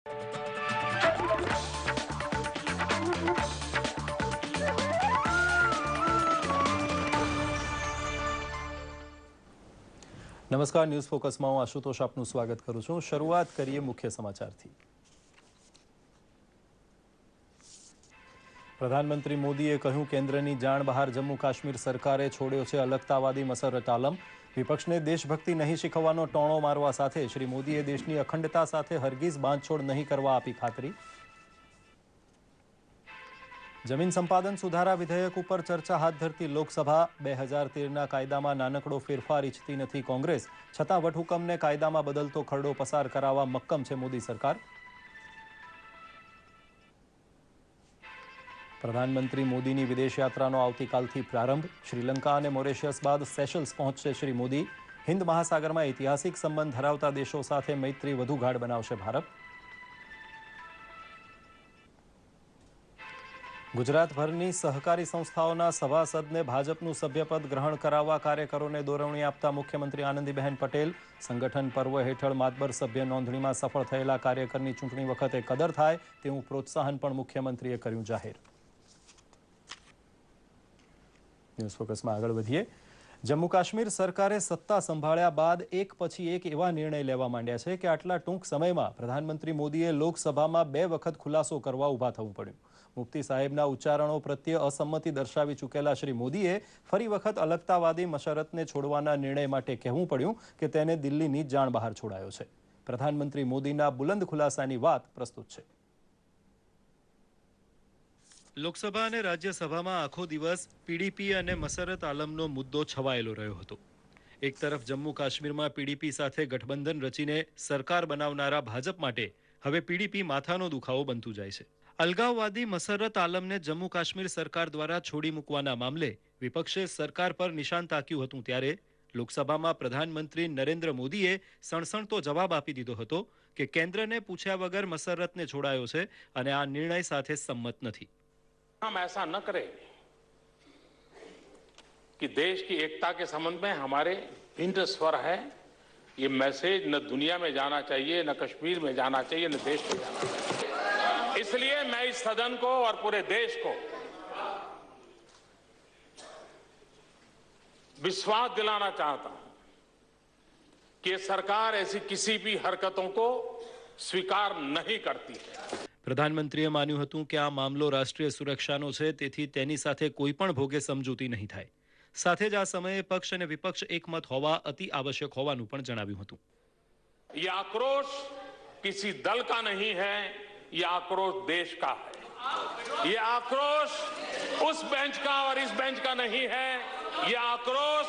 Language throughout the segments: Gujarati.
નમસ્કાર, ન્યૂઝ ફોકસમાં હું આશુતોષ આપનું સ્વાગત કરું છું। શરૂઆત કરીએ મુખ્ય સમાચારથી। પ્રધાનમંત્રી મોદીએ કહ્યું, કેન્દ્રની જાણ બહાર જમ્મુ કાશ્મીર સરકારે છોડ્યો છે અલગતાવાદી મસરત આલમ। વિપક્ષને દેશભક્તિ નહીં શીખવવાનો ટોણો મારવા સાથે શ્રી મોદીએ દેશની અખંડતા સાથે હરગીઝ બાંધછોડ નહીં કરવા આપી ખાતરી। જમીન સંપાદન સુધારા વિધેયક ઉપર ચર્ચા હાથ ધરતી લોકસભા। 2013ના કાયદામાં નાનકડો ફેરફાર ઈચ્છતી નથી કોંગ્રેસ, છતાં વટહુકમને કાયદામાં બદલતો ખરડો પસાર કરાવવા મક્કમ છે મોદી સરકાર। પ્રધાનમંત્રી મોદીની વિદેશ યાત્રાનો આવતીકાલથી પ્રારંભ। શ્રીલંકા અને મોરેશિયસ બાદ સેશલ્સ પહોંચશે શ્રી મોદી। હિન્દ મહાસાગરમાં ઐતિહાસિક સંબંધ ધરાવતા દેશો સાથે મૈત્રી વધુ ગાઢ બનાવશે ભારત। ગુજરાતભરની સહકારી સંસ્થાઓના સભાસદને ભાજપનું સભ્યપદ ગ્રહણ કરાવવા કાર્યકરોને દોરવણી આપતા મુખ્યમંત્રી આનંદીબહેન પટેલ। સંગઠન પર્વ હેઠળ માતબર સભ્ય નોંધણીમાં સફળ થયેલા કાર્યકરની ચૂંટણી વખતે કદર થાય તેવું પ્રોત્સાહન પણ મુખ્યમંત્રીએ કર્યું જાહેર। ન્યૂઝ ફોકસમાં આગળ વધીએ। જમ્મુ કાશ્મીર સરકારે સત્તા સંભાળ્યા બાદ એક પછી એક એવા નિર્ણય લેવા માંડ્યા છે કે આટલા ટૂંક સમયમાં પ્રધાનમંત્રી મોદીએ લોકસભામાં 2 વખત ખુલાસો કરવા ઊભા થવું પડ્યું। મુફ્તી સાહેબના ઉચ્ચારણો પ્રત્યે અસંમતિ દર્શાવી ચૂકેલા શ્રી મોદીએ ફરી વખત અલગતાવાદી મશરતને છોડવાના નિર્ણય માટે કહેવું પડ્યું કે તેને દિલ્હીની જાણ બહાર છોડાયો છે। પ્રધાનમંત્રી મોદીના બુલંદ ખુલાસાની વાત પ્રસ્તુત છે। લોકસભા અને રાજ્યસભામાં આખો દિવસ પીડીપી અને મસરત આલમનો મુદ્દો છવાયેલો રહ્યો હતો। એક તરફ જમ્મુ કાશ્મીરમાં પીડીપી સાથે ગઠબંધન રચીને સરકાર બનાવનારા ભાજપ માટે હવે પીડીપી માથાનો દુખાવો બનતું જાય છે। અલગાવવાદી મસરત આલમને જમ્મુ કાશ્મીર સરકાર દ્વારા છોડી મૂકવાના મામલે વિપક્ષે સરકાર પર નિશાન તાક્યું હતું, ત્યારે લોકસભામાં પ્રધાનમંત્રી નરેન્દ્ર મોદીએ સણસણતો જવાબ આપી દીધો હતો કે કેન્દ્રને પૂછ્યા વગર મસરતને છોડાયો છે અને આ નિર્ણય સાથે સંમત નથી। हम ऐसा न करें कि देश की एकता के संबंध में हमारे भिन्न स्वर है, ये मैसेज न दुनिया में जाना चाहिए, न कश्मीर में जाना चाहिए, न देश में जाना चाहिए। इसलिए मैं इस सदन को और पूरे देश को विश्वास दिलाना चाहता हूं कि सरकार ऐसी किसी भी हरकतों को स्वीकार नहीं करती है। પ્રધાનમંત્રીએ માન્યું હતું કે આ મામલો રાષ્ટ્રીય સુરક્ષાનો છે, તેથી તેની સાથે કોઈ પણ ભોગે સમજૂતી નહીં થાય। સાથે જ આ સમયે પક્ષ અને વિપક્ષ એકમત હોવા અતિ આવશ્યક હોવાનું પણ જણાવ્યું હતું। ये आक्रोश किसी दल का नहीं है, ये आक्रोश देश का है। ये आक्रोश उस बेंच का और इस बेंच का नहीं है, ये आक्रोश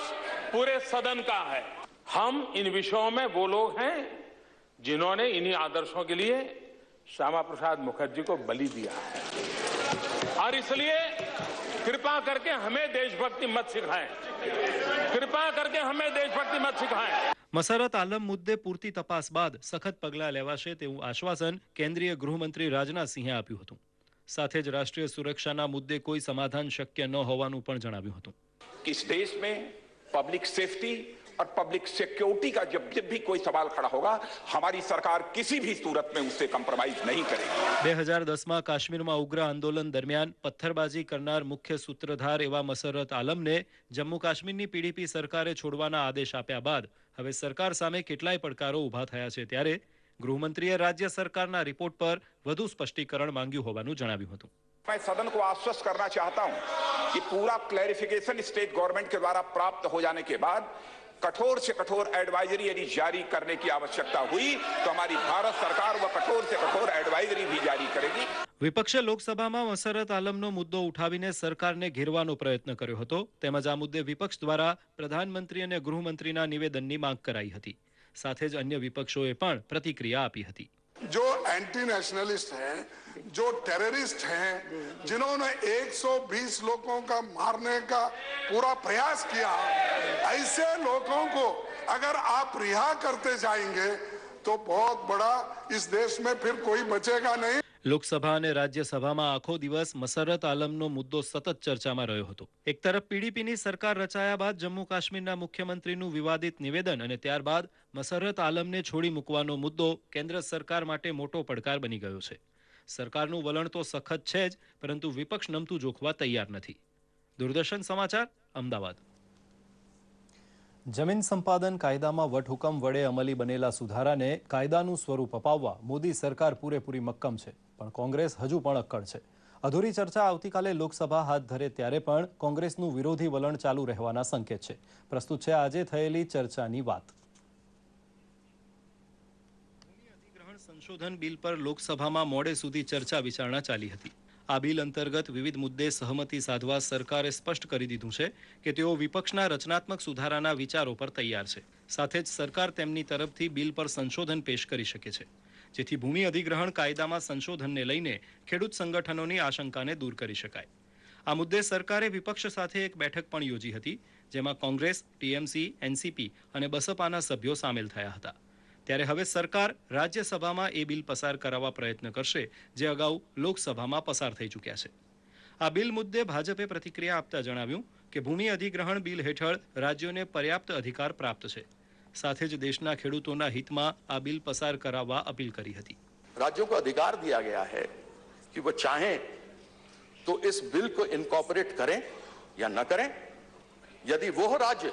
पूरे सदन का है। हम इन विषयों में वो लोग हैं जिन्होंने इन्हीं आदर्शों के लिए श्यामा प्रसाद मुखर्जी को बलि दिया है, और इसलिए कृपा करके हमें देशभक्ति मत सिखाएं, कृपा करके हमें देशभक्ति मत सिखाएं। મસરત આલમ મુદ્દે પૂરતી તપાસ બાદ સખત પગલાં લેવાશે તેવું આશ્વાસન કેન્દ્રીય ગૃહમંત્રી રાજનાથસિંહે આપ્યું હતું। સાથે જ રાષ્ટ્રીય સુરક્ષાના મુદ્દે કોઈ સમાધાન શક્ય ન હોવાનું પણ જણાવ્યું હતું। इस देश में पब्लिक सेफ्टी और पब्लिक सिक्योरिटी का जब भी कोई सवाल खड़ा होगा, हमारी सरकार किसी भी सूरत में उससे कॉम्प्रोमाइज नहीं करेगी। 2010માં કાશ્મીરમાં ઉગ્ર આંદોલન દરમિયાન પથ્થરબાજી કરનાર મુખ્ય સૂત્રધાર એવા મસરત આલમને જમ્મુ કાશ્મીરની પીડીપી સરકારે છોડવાના આદેશ આપ્યા બાદ હવે સરકાર સામે કેટલાય પડકારો ઊભા થયા છે, ત્યારે ગૃહમંત્રીએ રાજ્ય સરકારના રિપોર્ટ પર વધુ સ્પષ્ટીકરણ માંગ્યું હોવાનું જણાવ્યું હતું। मैं सदन को आश्वस्त करना चाहता हूं कि पूरा क्लैरिफिकेशन स्टेट गवर्नमेंट के द्वारा प्राप्त हो जाने के बाद कठोर से कठोर एडवाइजरी यदि जारी करने की आवश्यकता हुई तो हमारी भारत सरकार वह कठोर से कठोर एडवाइजरी भी जारी करेगी। વિપક્ષે લોકસભામાં મસરત આલમનો મુદ્દો ઉઠાવીને સરકારને ઘેરવાનો પ્રયત્ન કર્યો હતો, તેમજ આ મુદ્દે વિપક્ષ દ્વારા પ્રધાનમંત્રી અને ગૃહમંત્રીના નિવેદનની માંગ કરાઈ હતી। સાથે જ અન્ય વિપક્ષોએ પણ પ્રતિક્રિયા આપી હતી। जो एंटी नेशनलिस्ट हैं, जो टेररिस्ट हैं, जिन्होंने 120 लोगों का मारने का पूरा प्रयास किया, ऐसे लोगों को अगर आप रिहा करते जाएंगे तो बहुत बड़ा इस देश में फिर कोई बचेगा नहीं। લોકસભા અને રાજ્યસભામાં આખો દિવસ મસરત આલમનો મુદ્દો સતત ચર્ચામાં રહ્યો હતો. એક તરફ પીડીપીની સરકાર રચાયા બાદ જમ્મુ કાશ્મીરના મુખ્યમંત્રીનું વિવાદિત નિવેદન અને ત્યારબાદ મસરત આલમને છોડી મૂકવાનો મુદ્દો કેન્દ્ર સરકાર માટે મોટો પડકાર બની ગયો છે. સરકારનું વલણ તો સખત છે જ, પરંતુ વિપક્ષ નમતું જોખવા તૈયાર નથી. દૂરદર્શન સમાચાર, અમદાવાદ. જમીન સંપાદન કાયદામાં વટહુકમ વડે અમલી બનેલા સુધારાને કાયદાનું સ્વરૂપ અપાવવા મોદી સરકાર પૂરેપૂરી મક્કમ છે, પણ કોંગ્રેસ હજુ પણ અક્કડ છે. અધૂરી ચર્ચા આવતીકાલે લોકસભા હાથ ધરે ત્યારે પણ કોંગ્રેસનું વિરોધી વલણ ચાલુ રહેવાના સંકેત છે. પ્રસ્તુત છે આજે થયેલી ચર્ચાની વાત. અધિગ્રહણ સંશોધન બિલ પર લોકસભામાં મોડે સુધી ચર્ચા વિચારણા ચાલી હતી. આ બિલ અંતર્ગત વિવિધ મુદ્દે સહમતિ સાધવા સરકારે સ્પષ્ટ કરી દીધું છે કે તેઓ વિપક્ષના રચનાત્મક સુધારાના વિચારો પર તૈયાર છે. સાથે જ સરકાર તેમની તરફથી બિલ પર સંશોધન પેશ કરી શકે છે, જેથી ભૂમિ અધિગ્રહણ કાયદામાં સંશોધનને લઈને ખેડૂત સંગઠનોની આશંકાને દૂર કરી શકાય. આ મુદ્દે સરકારે વિપક્ષ સાથે એક બેઠક પણ યોજી હતી, જેમાં કોંગ્રેસ, ટીએમસી, એનસીપી અને બસપાના સભ્યો સામેલ થયા હતા. ત્યારે હવે સરકાર રાજ્યસભામાં એ બિલ પસાર કરાવવા પ્રયત્ન કરશે, જે અગાઉ લોકસભામાં પસાર થઈ ચૂક્યા છે. આ બિલ મુદ્દે ભાજપે પ્રતિક્રિયા આપતા જણાવ્યું કે ભૂમિ અધિગ્રહણ બિલ હેઠળ રાજ્યોને પર્યાપ્ત અધિકાર પ્રાપ્ત છે. સાથે જ દેશના ખેડૂતોના હિતમાં આ બિલ પસાર કરાવવા અપીલ કરી હતી. राज्यों को अधिकार दिया गया है कि वो चाहें तो इस बिल को इनकॉर्पोरेट करें या न करें. यदि वो राज्य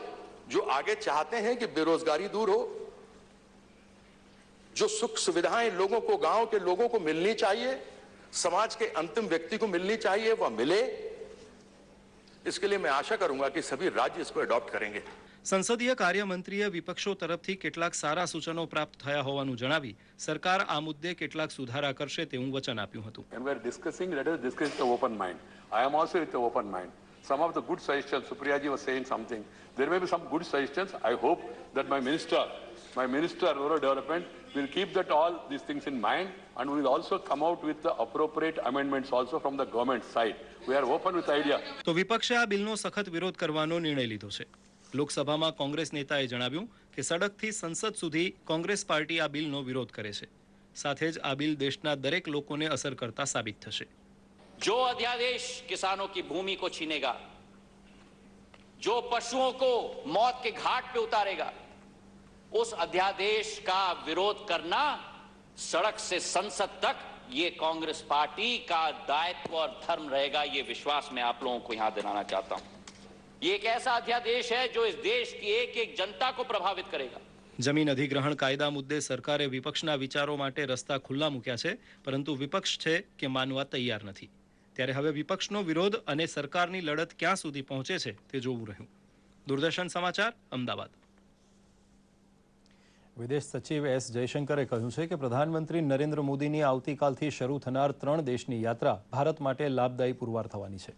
जो आगे चाहते हैं कि बेरोजगारी दूर हो, जो सुख सुविधाएं लोगों को, गांव के लोगों को मिलनी चाहिए, समाज के अंतिम व्यक्ति को मिलनी चाहिए, वह मिले. इसके लिए मैं आशा करूंगा कि सभी राज्य इसको अडॉप्ट करेंगे. સંસદીય કાર્યમંત્રીએ વિપક્ષો તરફથી કેટલાક સારા સૂચનો પ્રાપ્ત થયા હોવાનું જણાવી સરકાર આ મુદ્દે કેટલાક સુધારા કરશે તેવું વચન આપ્યું હતું. And we are discussing, let us discuss with the open mind. I am also with the open mind. Some of the good suggestions, Supriya ji was saying something. There may be some good suggestions. I hope that my minister rural development will keep that all these things in mind, and we will also come out with the appropriate amendments also from the government side. We are open with idea. તો વિપક્ષે આ બિલનો સખત વિરોધ કરવાનો નિર્ણય લીધો છે. લોકસભામાં કોંગ્રેસ નેતાએ જણાવ્યું કે સડકથી સંસદ સુધી કોંગ્રેસ પાર્ટી આ બિલનો વિરોધ કરે છે. સાથે જ આ બિલ દેશના દરેક લોકોને અસર કરતા સાબિત થશે. जो अध्यादेश किसानों की भूमि को छीनेगा, जो पशुओं को मौत के घाट पे उतारेगा, उस अध्यादेश का विरोध करना सड़क से संसद तक ये कांग्रेस पार्टी का दायित्व और धर्म रहेगा. ये विश्वास मैं आप लोगों को यहां दिलाना चाहता हूं. ये एक ऐसा अध्यादेश है जो इस देश की एक एक जनता को प्रभावित करेगा. જમીન અધિગ્રહણ કાયદા મુદ્દે સરકારે વિપક્ષના વિચારો માટે રસ્તા ખુલ્લા મૂક્યા છે, પરંતુ વિપક્ષ છે કે માનવા તૈયાર નથી. ત્યારે હવે વિપક્ષનો વિરોધ અને સરકારની લડત ક્યાં સુધી પહોંચે છે તે જોવું રહ્યું. દૂરદર્શન સમાચાર, અમદાવાદ. વિદેશ સચિવ એસ જયશંકરે કહ્યું છે કે પ્રધાનમંત્રી નરેન્દ્ર મોદીની આવતીકાલથી શરૂ થનાર 3 દેશની યાત્રા ભારત માટે લાભદાયી પુરવાર થવાની છે.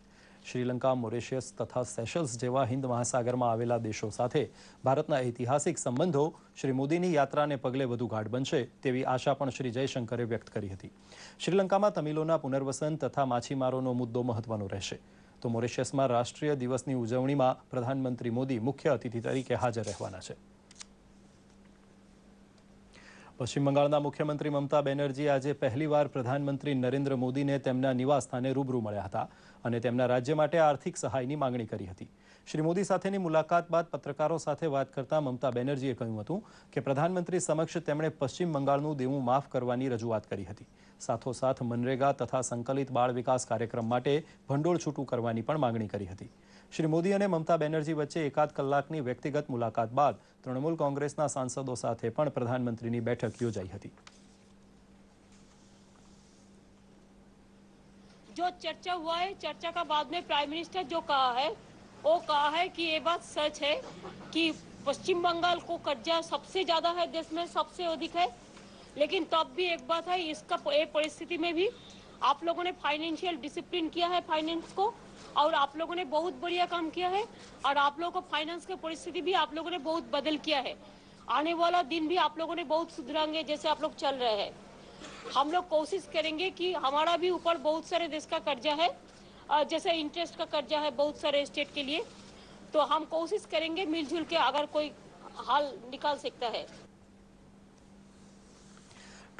શ્રીલંકા, મોરેશિયસ તથા સેશલ્સ જેવા હિન્દ મહાસાગરમાં આવેલા દેશો સાથે ભારતના ઐતિહાસિક સંબંધો શ્રી મોદીની યાત્રાને પગલે વધુ ગાઢ બનશે તેવી આશા પણ શ્રી જયશંકરે વ્યક્ત કરી હતી. શ્રીલંકામાં તમિલોના પુનર્વસન તથા માછીમારોનો મુદ્દો મહત્વનો રહેશે. તો મોરેશિયસમાં રાષ્ટ્રીય દિવસની ઉજવણીમાં પ્રધાનમંત્રી મોદી મુખ્ય અતિથિ તરીકે હાજર રહેવાના છે. પશ્ચિમ બંગાળના મુખ્યમંત્રી મમતા બેનર્જી આજે પહેલીવાર પ્રધાનમંત્રી નરેન્દ્ર મોદીને તેમના નિવાસસ્થાને રૂબરૂ મળ્યા હતા અને તેમના રાજ્ય માટે આર્થિક સહાયની માંગણી કરી હતી. શ્રી મોદી સાથેની મુલાકાત બાદ પત્રકારો સાથે વાત કરતા મમતા બેનર્જીએ કહ્યું હતું કે પ્રધાનમંત્રી સમક્ષ તેમણે પશ્ચિમ બંગાળનું દેવું માફ કરવાની રજૂઆત કરી હતી. સાથોસાથ મનરેગા તથા સંકલિત બાળ વિકાસ કાર્યક્રમ માટે ભંડોળ છૂટું કરવાની પણ માંગણી કરી હતી. શ્રી મોદી અને મમતા બેનર્જી વચ્ચે એકાદ કલાકની વ્યક્તિગત મુલાકાત બાદ તૃણમૂલ કોંગ્રેસના સાંસદો સાથે પણ પ્રધાનમંત્રીની બેઠક યોજાઈ હતી. जो चर्चा हुआ है, चर्चा का बाद में प्राइम मिनिस्टर जो कहा है वो कहा है कि ये बात सच है कि पश्चिम बंगाल को कर्जा सबसे ज्यादा है, देश में सबसे अधिक है. लेकिन तब भी एक बात है, इसका ये परिस्थिति में भी आप लोगों ने फाइनेंशियल डिसिप्लिन किया है फाइनेंस को, और आप लोगों ने बहुत बढ़िया काम किया है. और आप लोगों को फाइनेंस की परिस्थिति भी आप लोगों ने बहुत बदल किया है. आने वाला दिन भी आप लोगों ने बहुत सुधराएंगे जैसे आप लोग चल रहे हैं. हम लोग कोशिश करेंगे कि हमारा भी ऊपर बहुत सारे देश का कर्जा है, जैसे इंटरेस्ट का कर्जा है बहुत सारे स्टेट के लिए, तो हम कोशिश करेंगे मिलजुल के अगर कोई हल निकाल सकता है.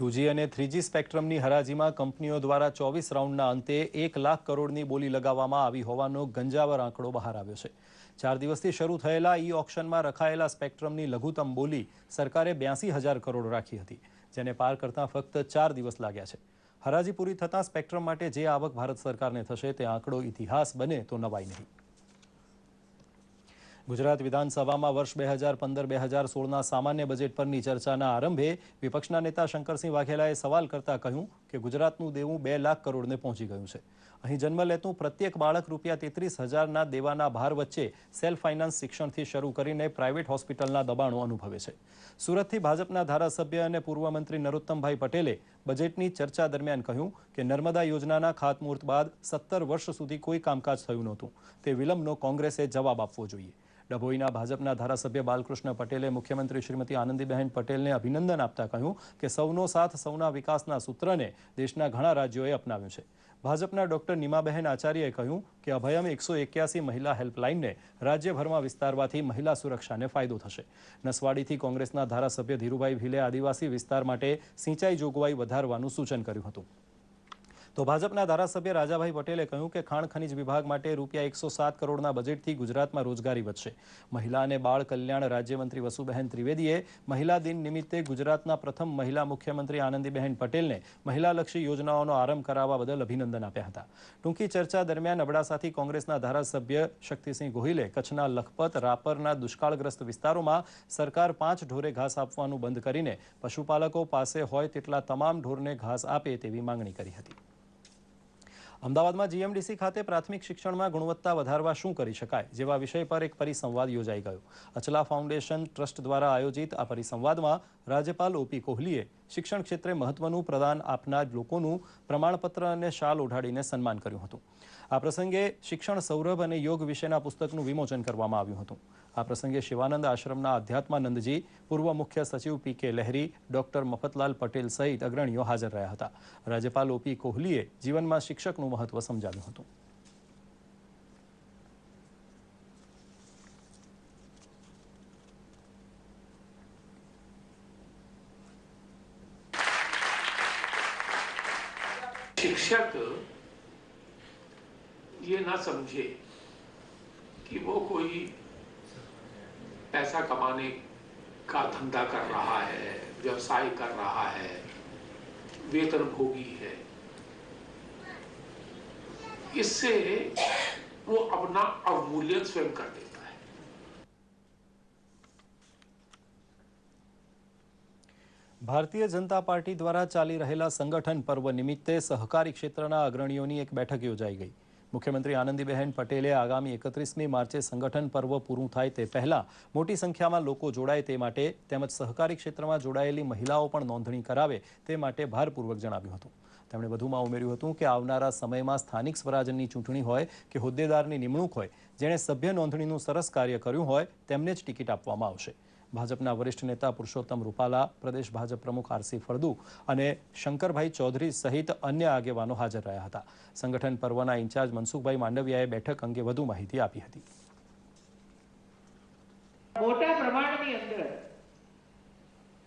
2G અને 3G સ્પેક્ટ્રમની હરાજીમાં કંપનીઓ દ્વારા 24 રાઉન્ડના અંતે 1 લાખ કરોડની બોલી લગાવવામાં આવી હોવાનો ગંજાવર આંકડો બહાર આવ્યો છે. 4 દિવસથી શરૂ થયેલા ઈ ઓક્શનમાં રખાયેલા સ્પેક્ટ્રમની લઘુત્તમ બોલી સરકારે 82,000 કરોડ રાખી હતી, જેને પાર કરતા ફક્ત 4 દિવસ લાગ્યા છે. હરાજી પૂરી થતાં સ્પેક્ટ્રમ માટે જે આવક ભારત સરકારને થશે તે આંકડો ઇતિહાસ બને તો નવાઈ નહીં. ગુજરાત વિધાનસભામાં વર્ષ 2015-2016ના સામાન્ય બજેટ પરની ચર્ચાના આરંભે વિપક્ષના નેતા શંકરસિંહ વાઘેલાએ સવાલ કરતા કહ્યું કે ગુજરાતનું દેવું 2 લાખ કરોડને પહોંચી ગયું છે. અહીં જન્મ લેતું પ્રત્યેક બાળક ₹33,000ના દેવાના ભાર વચ્ચે સેલ્ફ ફાઇનાન્સ શિક્ષણથી શરૂ કરીને પ્રાઇવેટ હોસ્પિટલના દબાણો અનુભવે છે. સુરતથી ભાજપના ધારાસભ્ય અને પૂર્વ મંત્રી નરોત્તમભાઈ પટેલે બજેટની ચર્ચા દરમિયાન કહ્યું કે નર્મદા યોજનાના ખાતમુહૂર્ત બાદ 17 વર્ષ સુધી કોઈ કામકાજ થયું નહોતું. તે વિલંબનો કોંગ્રેસે જવાબ આપવો જોઈએ. ડભોઈના ભાજપના ધારાસભ્ય બાલકૃષ્ણ પટેલે મુખ્યમંત્રી શ્રીમતી આનંદીબહેન પટેલને અભિનંદન આપતા કહ્યું કે સૌનો સાથ સૌના વિકાસના સૂત્રને દેશના ઘણા રાજ્યોએ અપનાવ્યું છે. ભાજપના ડોક્ટર નીમાબહેન આચાર્યએ કહ્યું કે અભયમ 181 મહિલા હેલ્પલાઇનને રાજ્યભરમાં વિસ્તારવાથી મહિલા સુરક્ષાને ફાયદો થશે. નસવાડીથી કોંગ્રેસના ધારાસભ્ય ધીરુભાઈ ભીલે આદિવાસી વિસ્તાર માટે સિંચાઈ જોગવાઈ વધારવાનું સૂચન કર્યું હતું. તો ભાજપના ધારાસભ્ય રાજાભાઈ પટેલે કહ્યું કે ખાણ ખનીજ વિભાગ માટે ₹107 કરોડના બજેટથી ગુજરાતમાં રોજગારી વધશે. મહિલા અને બાળ કલ્યાણ રાજ્યમંત્રી વસુબહેન ત્રિવેદીએ મહિલા દિન નિમિત્તે ગુજરાતના પ્રથમ મહિલા મુખ્યમંત્રી આનંદીબહેન પટેલને મહિલાલક્ષી યોજનાઓનો આરંભ કરાવવા બદલ અભિનંદન આપ્યા હતા. ટૂંકી ચર્ચા દરમિયાન અબડાસાથી કોંગ્રેસના ધારાસભ્ય શક્તિસિંહ ગોહિલે કચ્છના લખપત રાપરના દુષ્કાળગ્રસ્ત વિસ્તારોમાં સરકાર 5 ઢોરે ઘાસ આપવાનું બંધ કરીને પશુપાલકો પાસે હોય તેટલા તમામ ઢોરને ઘાસ આપે તેવી માંગણી કરી હતી. અમદાવાદમાં જીએમડીસી ખાતે પ્રાથમિક શિક્ષણમાં ગુણવત્તા વધારવા શું કરી શકાય જેવા વિષય પર એક પરિસંવાદ યોજાઈ ગયો. અચલા ફાઉન્ડેશન ટ્રસ્ટ દ્વારા આયોજિત આ પરિસંવાદમાં રાજ્યપાલ OP કોહલીએ શિક્ષણ ક્ષેત્રે મહત્વનું પ્રદાન આપનાર લોકોનું પ્રમાણપત્ર અને શાલ ઓઢાડીને સન્માન કર્યું હતું. આ પ્રસંગે શિક્ષણ સૌરભ અને યોગ વિશેના પુસ્તકનું વિમોચન કરવામાં આવ્યું હતું. આ પ્રસંગે શિવાનંદ આશ્રમના અધ્યાત્માનંદજી, પૂર્વ મુખ્ય સચિવ PK લહેરી, ડોક્ટર મફતલાલ પટેલ સહિત અગ્રણીઓ હાજર રહ્યા હતા. રાજ્યપાલ OP કોહલીએ જીવનમાં શિક્ષકનું મહત્વ સમજાવ્યું હતું. शिक्षक ये ना समझे कि वो कोई पैसा कमाने का धंधा कर रहा है, व्यवसाय कर रहा है, वेतन भोगी है. इससे वो अपना अवमूल्यन स्वयं कर देता है. ભારતીય જનતા પાર્ટી દ્વારા ચાલી રહેલા સંગઠન પર્વ નિમિત્તે સહકારી ક્ષેત્રના અગ્રણીઓની એક બેઠક યોજાઈ ગઈ. મુખ્યમંત્રી આનંદીબહેન પટેલે આગામી 31મી માર્ચે સંગઠન પર્વ પૂરું થાય તે પહેલા મોટી સંખ્યામાં લોકો જોડાય તે માટે તેમજ સહકારી ક્ષેત્રમાં જોડાયેલી મહિલાઓ પણ નોંધણી કરાવે તે માટે ભારપૂર્વક જણાવ્યું હતું. તેમણે વધુમાં ઉમેર્યું હતું કે આવનારા સમયમાં સ્થાનિક સ્વરાજ્યની ચૂંટણી હોય કે હોદ્દેદારની નિમણૂક હોય, જેણે સભ્ય નોંધણીનું સરસ કાર્ય કર્યું હોય તેમને જ ટિકિટ આપવામાં આવશે. ભાજપના વરિષ્ઠ નેતા પુરુષોત્તમ રૂપાલા, પ્રદેશ ભાજપ પ્રમુખ RC ફળદુ અને શંકરભાઈ ચૌધરી સહિત અન્ય આગેવાનો હાજર રહ્યા હતા. સંગઠન પર્વના ઇન્ચાર્જ મનસુખભાઈ માંડવિયાએ બેઠક અંગે વધુ માહિતી આપી હતી. મોટા પ્રમાણની અંદર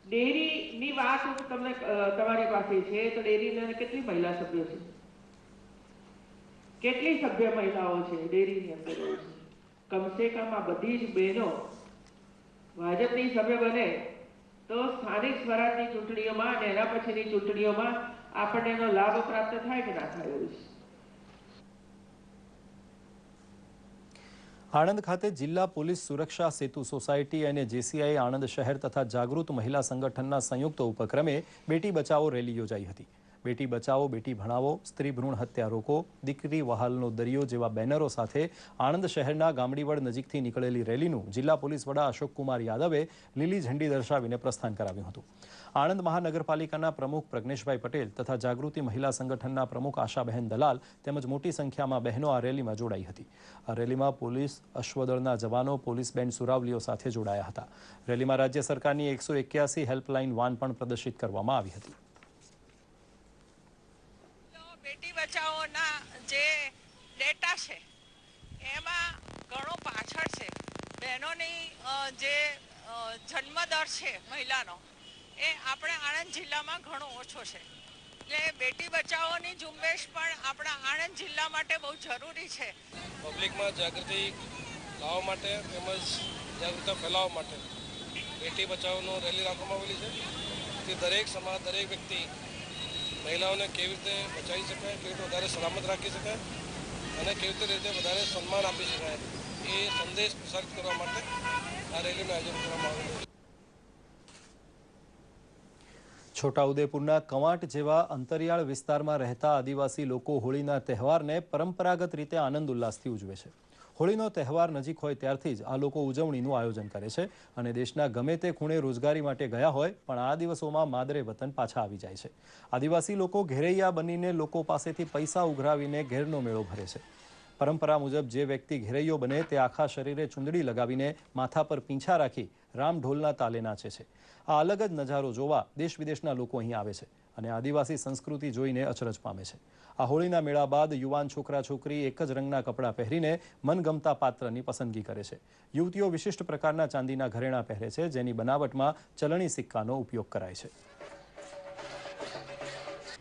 ડેરીની વાત તમને તમારી પાસે છે તો ડેરીની કેટલી મહિલા સભ્યો છે, કેટલી સભ્ય મહિલાઓ છે ડેરીની અંદર? કમસે કમ આ બધી જ બહેનો ભાજપની સભ્ય બને તો સ્થાનિક સ્વરાજની ચૂંટણીઓમાં અને એના પછીની ચૂંટણીઓમાં આપણને એનો લાભ પ્રાપ્ત થાય કે ના થાય એવું છે. આણંદ ખાતે જિલ્લા પોલીસ સુરક્ષા સેતુ સોસાયટી અને JCI આણંદ શહેર તથા જાગૃત મહિલા સંગઠનના સંયુક્ત ઉપક્રમે બેટી બચાવો રેલી યોજાઈ હતી. બેટી બચાવો, બેટી ભણાવો, સ્ત્રી ભ્રૂણ હત્યા રોકો, દીકરી વહાલનો દરિયો જેવા બેનરો સાથે આણંદ શહેરના ગામડીવડ નજીકથી નીકળેલી રેલીનું જિલ્લા પોલીસ વડા અશોકકુમાર યાદવે લીલી ઝંડી દર્શાવીને પ્રસ્થાન કરાવ્યું હતું. આણંદ મહાનગરપાલિકાના પ્રમુખ પ્રજ્ઞેશભાઈ પટેલ તથા જાગૃતિ મહિલા સંગઠનના પ્રમુખ આશાબહેન દલાલ તેમજ મોટી સંખ્યામાં બહેનો આ રેલીમાં જોડાઈ હતી. આ રેલીમાં પોલીસ અશ્વદળના જવાનો, પોલીસ બેન્ડ સુરાવલીઓ સાથે જોડાયા હતા. રેલીમાં રાજ્ય સરકારની 181 હેલ્પલાઇન વાન પણ પ્રદર્શિત કરવામાં આવી હતી. બેટી બચાવોના જે ડેટા છે એમાં ઘણો પાછળ છે. બહેનોની જે જન્મદર છે મહિલાનો એ આપણે આણંદ જિલ્લામાં ઘણો ઓછો છે. એટલે બેટી બચાવોની ઝુંબેશ પણ આપણા આણંદ જિલ્લા માટે બહુ જરૂરી છે. પબ્લિકમાં જાગૃતિ લાવવા માટે તેમજ જાગૃતતા ફેલાવવા માટે બેટી બચાવોનો રેલી રાખવામાં આવેલી છે. કે દરેક સમાજ, દરેક વ્યક્તિ મહિલાઓને કેવી રીતે બચાવી શકાય, કેવી રીતે વધારે સલામત રાખી શકાય અને કેવી રીતે વધારે સન્માન આપી શકાય એ સંદેશ પ્રસારિત કરવા માટે આ રેલીનું આયોજન કરવામાં આવેલું છે. છોટાઉદેપુરના કવાંટ જેવા અંતરિયાળ વિસ્તારમાં રહેતા આદિવાસી લોકો હોળીના તહેવારને પરંપરાગત રીતે આનંદ ઉલ્લાસથી ઉજવે છે. હોળીનો તહેવાર નજીક હોય ત્યારથી જ આ લોકો ઉજવણીનું આયોજન કરે છે અને દેશના ગમે તે ખૂણે રોજગારી માટે ગયા હોય પણ આ દિવસોમાં માદરે વતન પાછા આવી જાય છે. આદિવાસી લોકો ઘેરૈયા બનીને લોકો પાસેથી પૈસા ઉઘરાવીને ઘેરનો મેળો ભરે છે. પરંપરા મુજબ જે વ્યક્તિ ઘેરૈયો બને તે આખા શરીરે ચૂંદડી લગાવીને માથા પર પીંછા રાખી રામ ઢોલના તાલે નાચે છે. આ અલગ જ નજારો જોવા દેશ વિદેશના લોકો અહીં આવે છે અને આદિવાસી સંસ્કૃતિ જોઈને અચરજ પામે છે. આ હોળીના મેળા બાદ યુવાન છોકરા છોકરી એક જ રંગના કપડાં પહેરીને મનગમતા પાત્રની પસંદગી કરે છે. યુવતીઓ વિશિષ્ટ પ્રકારના ચાંદીના ઘરેણાં પહેરે છે જેની બનાવટમાં ચલણી સિક્કાનો ઉપયોગ કરાય છે.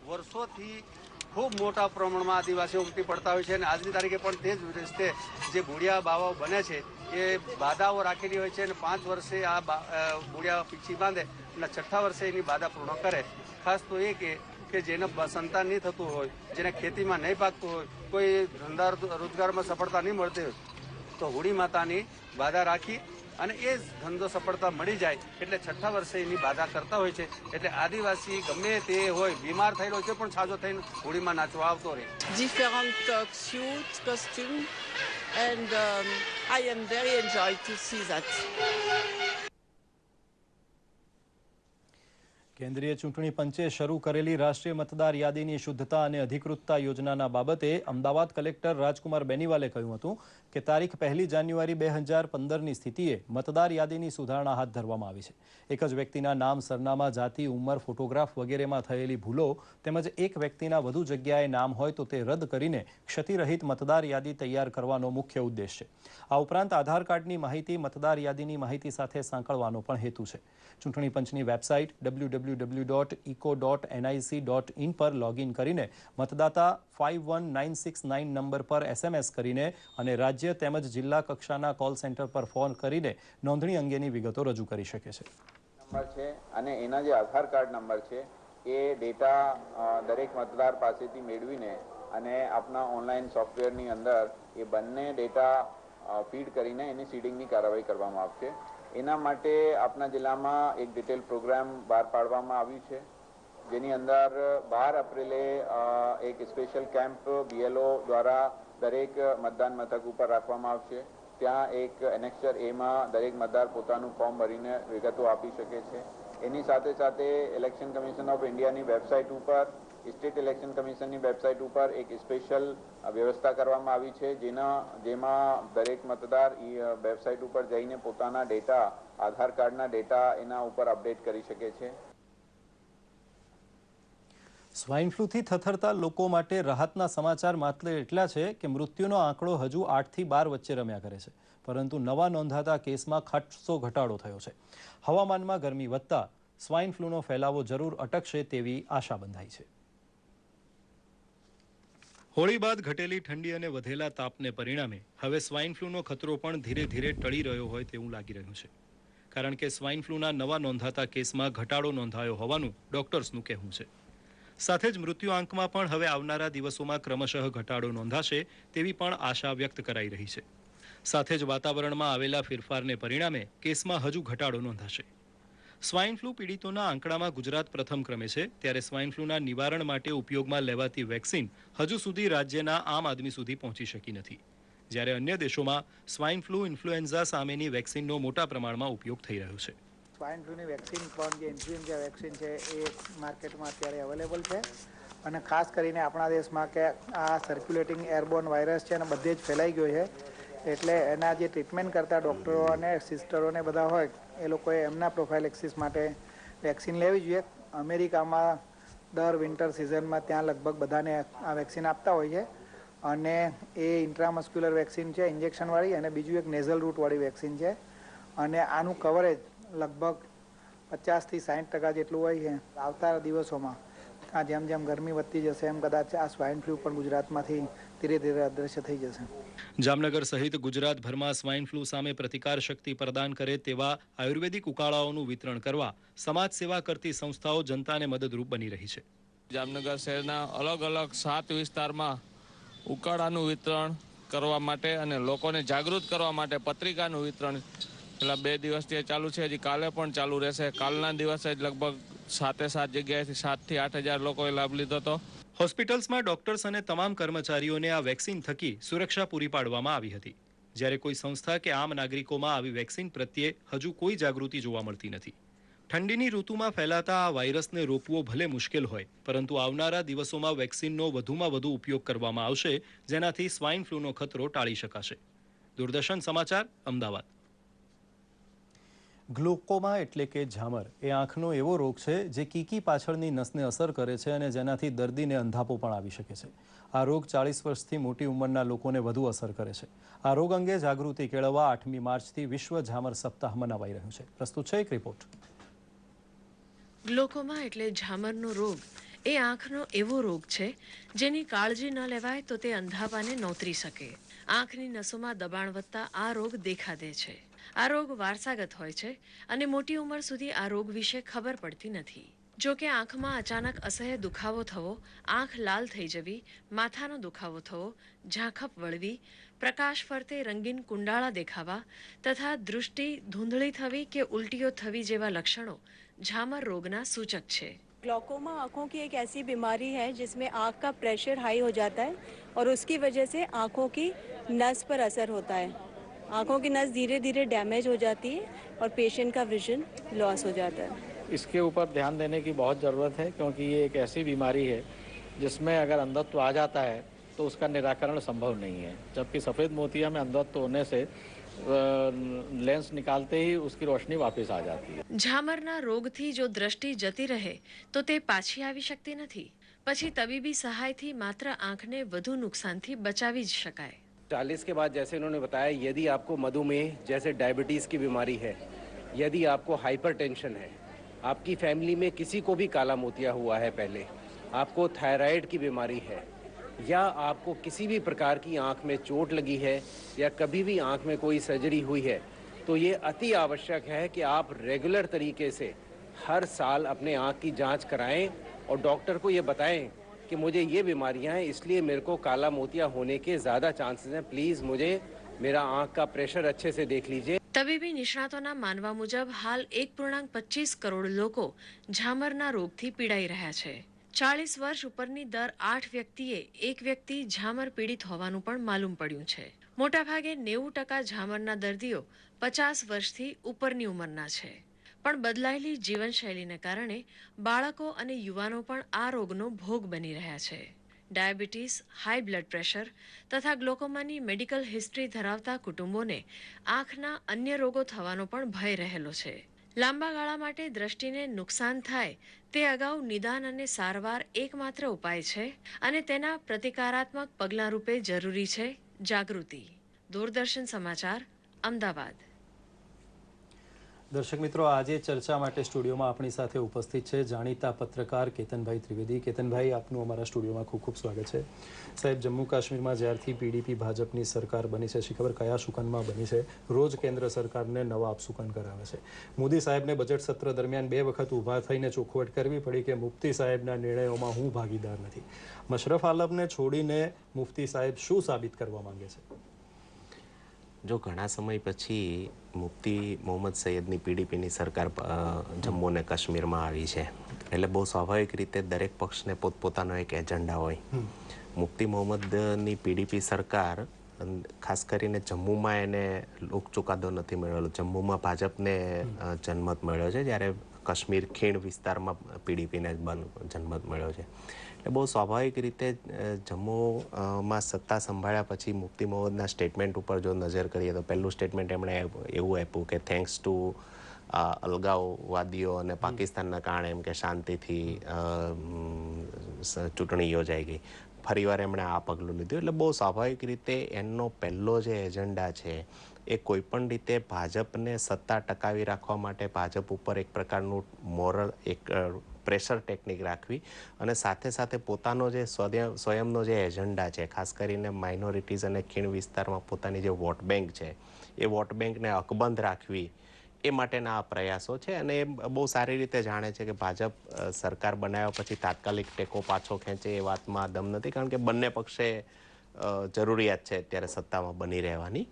વર્ષોથી ખૂબ મોટા પ્રમાણમાં આદિવાસીઓ ઉમટી પડતા હોય છે અને આજની તારીખે પણ તે જ રીતે જે બુડિયા બાવાઓ બને છે એ બાધાઓ રાખેલી હોય છે અને 5 વર્ષે આ બુડિયા પીછી બાંધે અને 6ઠ્ઠા વર્ષે એની બાધા પૂર્ણ કરે. ખાસ તો એ કે જેને સંતાન નહીં થતું હોય, જેને ખેતીમાં નહીં પાકતું હોય, કોઈ ધંધા રોજગારમાં સફળતા નહીં મળતી હોય તો હોળી માતાની બાધા રાખી અને એ ધંધો સફળતા મળી જાય એટલે 6ઠ્ઠા વર્ષે એની બાધા કરતા હોય છે. એટલે આદિવાસી ગમે તે હોય, બીમાર થયેલો છે પણ સાજો થઈને હોળીમાં નાચવા આવતો રહે. Different suits, costumes, and I am very enjoyed to see that. કેન્દ્રીય ચૂંટણી પંચે શરૂ કરેલી રાષ્ટ્રીય મતદાર યાદીની શુદ્ધતા અને અધિકૃતતા યોજનાના બાબતે અમદાવાદ કલેક્ટર રાજકુમાર બેનીવાલે કહ્યું હતું કે તારીખ 1 જાન્યુઆરી 2015ની સ્થિતિએ મતદાર યાદીની સુધારણા હાથ ધરવામાં આવી છે. એક જ વ્યક્તિના નામ, સરનામા, જાતિ, ઉંમર, ફોટોગ્રાફ વગેરેમાં થયેલી ભૂલો તેમજ એક વ્યક્તિના વધુ જગ્યાએ નામ હોય તો તે રદ કરીને ક્ષતિરહિત મતદાર યાદી તૈયાર કરવાનો મુખ્ય ઉદ્દેશ છે. આ ઉપરાંત આધાર કાર્ડની માહિતી મતદાર યાદીની માહિતી સાથે સાંકળવાનો પણ હેતુ છે. ચૂંટણી પંચની વેબસાઇટ www.eco.nic.in પર લોગિન કરીને મતદાતા 51969 નંબર પર SMS કરીને અને રાજ્ય તેમજ જિલ્લા કક્ષાના કોલ સેન્ટર પર ફોન કરીને નોંધણી અંગેની વિગતો રજૂ કરી શકે છે. નંબર છે અને એના જે આધાર કાર્ડ નંબર છે એ ડેટા દરેક મતદાર પાસેથી મેળવીને અને આપના ઓનલાઈન સોફ્ટવેરની અંદર એ બંને ડેટા ફીડ કરીને એની સીડિંગની કાર્યવાહી કરવામાં આવશે. એના માટે આપના જિલ્લામાં એક ડિટેલ પ્રોગ્રામ બહાર પાડવામાં આવ્યું છે જેની અંદર 12 એપ્રિલે એક સ્પેશિયલ કેમ્પ BLO દ્વારા દરેક મતદાન મથક ઉપર રાખવામાં આવશે. ત્યાં એક એનેક્સર એમાં દરેક મતદાર પોતાનું ફોર્મ ભરીને વિગતો આપી શકે છે. એની સાથે સાથે ઇલેક્શન કમિશન ઓફ ઇન્ડિયાની વેબસાઇટ ઉપર, સ્ટેટ ઇલેક્શન કમિશનની વેબસાઇટ ઉપર એક સ્પેશિયલ વ્યવસ્થા કરવામાં આવી છે જેમાં દરેક મતદાર વેબસાઇટ ઉપર જઈને પોતાના ડેટા, આધાર કાર્ડના ડેટા એના ઉપર અપડેટ કરી શકે છે. સ્વાઇન ફ્લૂથી થથરતા લોકો માટે રાહતના સમાચાર માત્ર એટલા છે કે મૃત્યુનો આંકડો હજુ 8 થી 12 વચ્ચે રમ્યા કરે છે, પરંતુ નવા નોંધાતા કેસમાં ખાસ્સો ઘટાડો થયો છે. હવામાનમાં ગરમી વધતા સ્વાઇન ફ્લૂનો ફેલાવો જરૂર અટકશે તેવી આશા બંધાઈ છે. હોળી બાદ ઘટેલી ઠંડી અને વધેલા તાપને પરિણામે હવે સ્વાઇન ફ્લૂનો ખતરો પણ ધીરે ધીરે ટળી રહ્યો હોય તેવું લાગી રહ્યું છે, કારણ કે સ્વાઇન ફ્લૂના નવા નોંધાતા કેસમાં ઘટાડો નોંધાયો હોવાનું ડોક્ટર્સનું કહેવું છે. સાથે જ મૃત્યુ આંકમાં પણ હવે આવનારા દિવસોમાં ક્રમશઃ ઘટાડો નોંધાશે તેવી પણ આશા વ્યક્ત કરાઈ રહી છે. સાથે જ વાતાવરણમાં આવેલા ફેરફારને પરિણામે કેસમાં હજુ ઘટાડો નોંધાશે. સ્વાઇન ફ્લૂ પીડિતોના આંકડામાં ગુજરાત પ્રથમ ક્રમે છે, ત્યારે સ્વાઇન ફ્લૂના નિવારણ માટે ઉપયોગમાં લેવાતી વેક્સિન હજુ સુધી રાજ્યના આમ આદમી સુધી પહોંચી શકી નથી, જ્યારે અન્ય દેશોમાં સ્વાઇન ફ્લૂ ઇન્ફ્લુએન્ઝા સામેની વેક્સિનનો મોટા પ્રમાણમાં ઉપયોગ થઈ રહ્યો છે. સ્વાઇન ફ્લૂની વેક્સિન પણ જે ઇન્ફ્લુએન્ઝા વેક્સિન છે એ માર્કેટમાં અત્યારે અવેલેબલ છે અને ખાસ કરીને આપણા દેશમાં કે આ સર્ક્યુલેટિંગ એરબોર્ન વાયરસ છે અને બધે જ ફેલાઈ ગયો છે, એટલે એના જે ટ્રીટમેન્ટ કરતા ડૉક્ટરો અને સિસ્ટરોને બધા હોય એ લોકોએ એમના પ્રોફાઇલેક્સિસ માટે વેક્સિન લેવી જોઈએ. અમેરિકામાં દર વિન્ટર સિઝનમાં ત્યાં લગભગ બધાને આ વેક્સિન આપતા હોય છે અને એ ઇન્ટ્રામસ્ક્યુલર વેક્સિન છે ઇન્જેક્શનવાળી, અને બીજું એક નેઝલ રૂટવાળી વેક્સિન છે અને આનું કવરેજ લગભગ 50 થી 60% જેટલું હોય છે. આવતા દિવસોમાં આ જેમ જેમ ગરમી વધતી જશે એમ કદાચ આ સ્વાઇન ફ્લૂ પણ ગુજરાતમાંથી ધીરે ધીરે અદૃશ્ય થઈ જશે. જામનગર સહિત ગુજરાતભરમાં સ્વાઇન ફ્લૂ સામે પ્રતિકાર શક્તિ પ્રદાન કરે તેવા આયુર્વેદિક ઉકાળાઓનું વિતરણ કરવા સમાજ સેવા કરતી સંસ્થાઓ જનતાને મદદરૂપ બની રહી છે. જામનગર શહેરના અલગ અલગ 7 વિસ્તારમાં ઉકાળાનું વિતરણ કરવા માટે અને લોકોને જાગૃત કરવા માટે પત્રિકાનું વિતરણ છેલ્લા 2 દિવસથી ચાલુ છે. હજી કાલે પણ ચાલુ રહેશે. કાલના દિવસે જ લગભગ 7 જગ્યાએથી 7 થી 8 હજાર લોકોએ લાભ લીધો હતો. હોસ્પિટલ્સમાં ડોક્ટર્સ અને તમામ કર્મચારીઓને આ વેક્સિન થકી સુરક્ષા પૂરી પાડવામાં આવી હતી. જ્યારે કોઈ સંસ્થા કે આમ નાગરિકોમાં આવી વેક્સિન પ્રત્યે હજુ કોઈ જાગૃતિ જોવા મળતી નથી. ઠંડીની ઋતુમાં ફેલાતા આ વાયરસને રોકવો ભલે મુશ્કેલ હોય, પરંતુ આવનારા દિવસોમાં વેક્સિનનો વધુમાં વધુ ઉપયોગ કરવામાં આવશે, જેનાથી સ્વાઇન ફ્લૂનો ખતરો ટાળી શકાશે. દૂરદર્શન સમાચાર, અમદાવાદ. ગ્લુકોમા એટલે કે ઝામર એ આંખનો એવો રોગ છે જે કીકી પાછળની નસને અસર કરે છે અને જેનાથી દર્દીને અંધાપો પણ આવી શકે છે. આ રોગ 40 વર્ષથી મોટી ઉંમરના લોકોને વધુ અસર કરે છે. આ રોગ અંગે જાગૃતિ કેળવવા 8મી માર્ચથી વિશ્વ ઝામર સપ્તાહ મનાવાઈ રહ્યું છે. પ્રસ્તુત છે એક રિપોર્ટ. ગ્લુકોમા એટલે ઝામરનો રોગ એ આંખનો એવો રોગ છે જેની કાળજી ન લેવાય તો તે અંધાપાને નોતરી શકે. આંખની નસોમાં દબાણ વધતા આ રોગ દેખા દે છે. આ રોગ વારસાગત હોય છે અને મોટી ઉંમર સુધી આ રોગ વિશે ખબર પડતી નથી. જો કે આંખમાં અચાનક અસહ્ય દુખાવો થવો, આંખ લાલ થઈ જવી, માથાનો દુખાવો થવો, ઝાંખપ વળવી, પ્રકાશ ફરતે રંગીન કુંડાળા દેખાવા તથા દૃષ્ટિ ધૂંધળી થવી કે ઉલટીઓ થવી જેવા લક્ષણો ઝામર રોગના સૂચક છે. ग्लूकोमा आँखों की एक ऐसी बीमारी है जिसमें आँख का प्रेशर हाई हो जाता है और उसकी वजह से आँखों की नस पर असर होता है. आँखों की नस धीरे धीरे डैमेज हो जाती है और पेशेंट का विजन लॉस हो जाता है. इसके ऊपर ध्यान देने की बहुत ज़रूरत है क्योंकि ये एक ऐसी बीमारी है जिसमें अगर अंधत्व आ जाता है तो उसका निराकरण संभव नहीं है. जबकि सफ़ेद मोतिया में अंधत्व होने से लेंस निकालते ही उसकी रोशनी वापस आ जाती है. ઝામરના રોગથી જો દ્રષ્ટિ જતી રહે તો તે પાછી આવી શકતી નથી. પછી તબીબી સહાયથી માત્ર આંખને વધુ નુકસાનથી બચાવી જ શકાય. 40 के बाद जैसे इन्होंने बताया, यदि आपको मधुमेह जैसे डायबिटीज़ की बीमारी है, यदि आपको हाइपरटेंशन है, आपकी फैमिली में किसी को भी काला मोतिया हुआ है पहले, आपको थायराइड की बीमारी है या आपको किसी भी प्रकार की आंख में चोट लगी है या कभी भी आंख में कोई सर्जरी हुई है, तो ये अति आवश्यक है कि आप रेगुलर तरीके से हर साल अपने आंख की जांच कराएं और डॉक्टर को ये बताएं कि मुझे ये बीमारियां हैं, इसलिए मेरे को काला मोतिया होने के ज़्यादा चांसेस हैं. प्लीज़ मुझे मेरा आंख का प्रेशर अच्छे से देख लीजिए. તબીબી નિષ્ણાતોના માનવા મુજબ હાલ 1.25 કરોડ લોકો ઝામરના રોગથી પીડાઈ રહ્યા છે. 40 વર્ષ ઉપરની દર 8 વ્યક્તિએ એક વ્યક્તિ ઝામર પીડિત હોવાનું પણ માલુમ પડ્યું છે. મોટાભાગે 90% ઝામરના દર્દીઓ 50 વર્ષથી ઉપરની ઉંમરના છે. પણ બદલાયેલી જીવનશૈલીને કારણે બાળકો અને યુવાનો પણ આ રોગનો ભોગ બની રહ્યા છે. ડાયાબિટીસ, હાઈ બ્લડ પ્રેશર તથા ગ્લુકોમાની મેડિકલ હિસ્ટ્રી ધરાવતા કુટુંબોને આંખના અન્ય રોગો થવાનો પણ ભય રહેલો છે. લાંબા ગાળા માટે દ્રષ્ટિને નુકસાન થાય તે અગાઉ નિદાન અને સારવાર એકમાત્ર ઉપાય છે અને તેના પ્રતિકારાત્મક પગલાં રૂપે જરૂરી છે જાગૃતિ. દૂરદર્શન સમાચાર, અમદાવાદ. દર્શક મિત્રો, આજે ચર્ચા માટે સ્ટુડિયોમાં આપણી સાથે ઉપસ્થિત છે જાણીતા પત્રકાર કેતનભાઈ ત્રિવેદી. કેતનભાઈ, આપનું અમારા સ્ટુડિયોમાં ખૂબ ખૂબ સ્વાગત છે. સાહેબ, જમ્મુ કાશ્મીરમાં જ્યારથી પીડીપી ભાજપની સરકાર બની છે, શી ખબર કયા શુકનમાં બની છે, રોજ કેન્દ્ર સરકારને નવા અપશુકન કરાવે છે. મોદી સાહેબને બજેટ સત્ર દરમિયાન 2 વખત ઊભા થઈને ચોખવટ કરવી પડી કે મુફ્તી સાહેબના નિર્ણયોમાં હું ભાગીદાર નથી. મશરફ આલમને છોડીને મુફ્તી સાહેબ શું સાબિત કરવા માંગે છે? જો ઘણા સમય પછી મુફ્તી મોહમ્મદ સૈયદની પીડીપીની સરકાર જમ્મુ અને કાશ્મીરમાં આવી છે, એટલે બહુ સ્વાભાવિક રીતે દરેક પક્ષને પોતપોતાનો એક એજન્ડા હોય. મુફ્તી મોહમ્મદની પીડીપી સરકાર ખાસ કરીને જમ્મુમાં એને લોક ચુકાદો નથી મળેલો. જમ્મુમાં ભાજપને જનમત મળ્યો છે, જ્યારે કાશ્મીર ખીણ વિસ્તારમાં પીડીપીને જનમત મળ્યો છે. એટલે બહુ સ્વાભાવિક રીતે જમ્મુમાં સત્તા સંભાળ્યા પછી મુફ્તી મોહમ્મદના સ્ટેટમેન્ટ ઉપર જો નજર કરીએ તો પહેલું સ્ટેટમેન્ટ એમણે એવું આપ્યું કે થેન્ક્સ ટુ અલગાવવાદીઓ અને પાકિસ્તાનના કારણે એમ કે શાંતિથી ચૂંટણી યોજાઈ ગઈ. ફરીવાર એમણે આ પગલું લીધું. એટલે બહુ સ્વાભાવિક રીતે એમનો પહેલો જે એજન્ડા છે એ કોઈપણ રીતે ભાજપને સત્તા ટકાવી રાખવા માટે ભાજપ ઉપર એક પ્રકારનું મોરલ એક પ્રેશર ટેકનિક રાખવી અને સાથે સાથે પોતાનો જે સ્વયંનો જે એજન્ડા છે, ખાસ કરીને માઇનોરિટીઝ અને ખીણ વિસ્તારમાં પોતાની જે વોટ બેંક છે એ વોટ બેંકને અકબંધ રાખવી એ માટેના આ પ્રયાસો છે. અને એ બહુ સારી રીતે જાણે છે કે ભાજપ સરકાર બનાવ્યા પછી તાત્કાલિક ટેકો પાછો ખેંચે એ વાતમાં દમ નથી, કારણ કે બંને પક્ષે જરૂરિયાત છે અત્યારે સત્તામાં બની રહેવાની.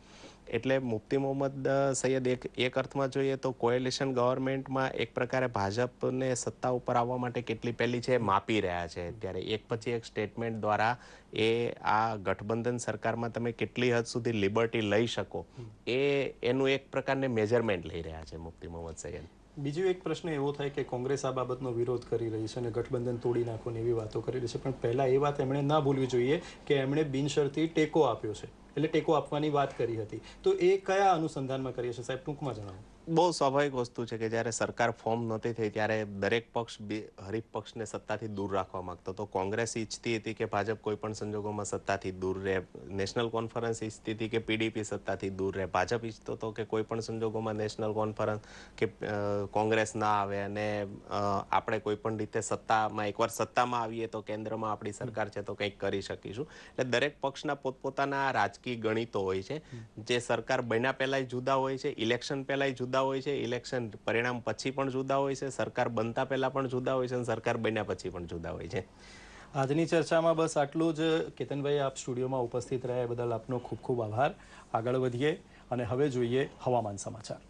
એટલે મુફ્તી મોહમ્મદ સૈયદ એક અર્થમાં જોઈએ તો કોએલિશન ગવર્મેન્ટમાં એક પ્રકારે ભાજપને સત્તા ઉપર આવવા માટે કેટલી પહેલી છે માપી રહ્યા છે. ત્યારે એક પછી એક સ્ટેટમેન્ટ દ્વારા એ આ ગઠબંધન સરકારમાં તમે કેટલી હદ સુધી લિબર્ટી લઈ શકો એનું એક પ્રકારને મેજરમેન્ટ લઈ રહ્યા છે મુફ્તી મોહમ્મદ સૈયદ. બીજો એક પ્રશ્ન એવો થાય કે કોંગ્રેસ આ બાબતનો વિરોધ કરી રહી છે અને ગઠબંધન તોડી નાખો એવી વાતો કરી રહી છે, પણ પહેલાં એ વાત એમણે ના ભૂલવી જોઈએ કે એમણે બિનશરતી ટેકો આપ્યો છે, એટલે ટેકો આપવાની વાત કરી હતી. તો એ કયા અનુસંધાનમાં કરી છે સાહેબ, ટૂંકમાં જણાવો. બહુ સ્વાભાવિક વસ્તુ છે કે જ્યારે સરકાર ફોર્મ નહોતી થઈ ત્યારે દરેક પક્ષ હરીફ પક્ષને સત્તાથી દૂર રાખવા માંગતો હતો. કોંગ્રેસ ઈચ્છતી હતી કે ભાજપ કોઈ પણ સંજોગોમાં સત્તાથી દૂર રહે, નેશનલ કોન્ફરન્સ ઈચ્છતી હતી કે પીડીપી સત્તાથી દૂર રહે, ભાજપ ઈચ્છતો હતો કે કોઈ પણ સંજોગોમાં નેશનલ કોન્ફરન્સ કે કોંગ્રેસ ના આવે અને આપણે કોઈ પણ રીતે સત્તામાં એકવાર સત્તામાં આવીએ તો કેન્દ્રમાં આપણી સરકાર છે તો કંઈક કરી શકીશું. એટલે દરેક પક્ષના પોતપોતાના રાજકીય ગણિતો હોય છે, જે સરકાર બન્યા પહેલાંય જુદા હોય છે, ઇલેક્શન પહેલાંય જુદા હોય છે, ઇલેક્શન પરિણામ પછી પણ જુદા હોય છે, સરકાર બનતા પહેલા પણ જુદા હોય છે અને સરકાર બન્યા પછી પણ જુદા હોય છે. આજની ચર્ચામાં બસ આટલું જ. કેતનભાઈ, આપ સ્ટુડિયોમાં ઉપસ્થિત રહ્યા એ બદલ આપનો ખૂબ ખૂબ આભાર. આગળ વધીએ અને હવે જોઈએ હવામાન સમાચાર.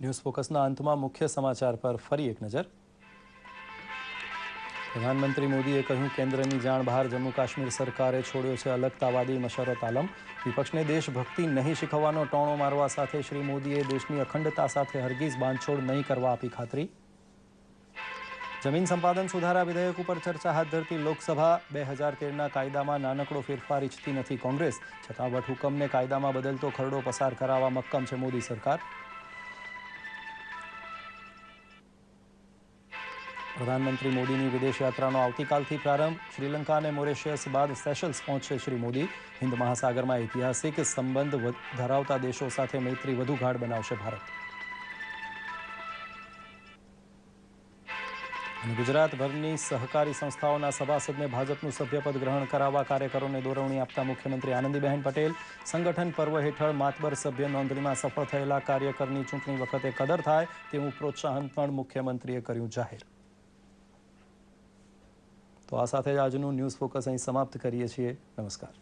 ન્યૂઝ ફોકસના અંતમાં મુખ્ય સમાચાર પર ફરી એક નજર. પ્રધાનમંત્રી મોદીએ કહ્યું, કેન્દ્રની જાણ બહાર જમ્મુ કાશ્મીર સરકારે છોડ્યો છે અલગતાવાદી મસરત આલમ. વિપક્ષને દેશભક્તિ નહીં શીખવવાનો ટોણો મારવા સાથે શ્રી મોદીએ દેશની અખંડતા સાથે હરગીઝ બાંધછોડ નહીં કરવા આપી ખાતરી. જમીન સંપાદન સુધારા વિધેયક ઉપર ચર્ચા હાથ ધરતી લોકસભા 2013ના કાયદામાં નાનકડો ફેરફાર ઈચ્છતી નથી કોંગ્રેસ, છતાં વટહુકમને કાયદામાં બદલતો ખરડો પસાર કરાવવા મક્કમ છે મોદી સરકાર. પ્રધાનમંત્રી મોદીની વિદેશ યાત્રાનો આવતીકાલથી પ્રારંભ. શ્રીલંકા અને મોરેશિયસ બાદ સેશલ્સ પહોંચશે શ્રી મોદી. હિન્દ મહાસાગરમાં ઐતિહાસિક સંબંધ ધરાવતા દેશો સાથે મૈત્રી વધુ ગાઢ બનાવશે ભારત. અને ગુજરાતભરની સહકારી સંસ્થાઓના સભાસદને ભાજપનું સભ્યપદ ગ્રહણ કરાવવા કાર્યકરોને દોરવણી આપતા મુખ્યમંત્રી આનંદીબહેન પટેલ. સંગઠન પર્વ હેઠળ માતબર સભ્ય નોંધણીમાં સફળ થયેલા કાર્યકરની ચૂંટણી વખતે કદર થાય તેવું પ્રોત્સાહન પણ મુખ્યમંત્રીએ કર્યું જાહેર. તો આ સાથે જ આજનું ન્યૂઝ ફોકસ અહીં સમાપ્ત કરીએ છીએ. નમસ્કાર.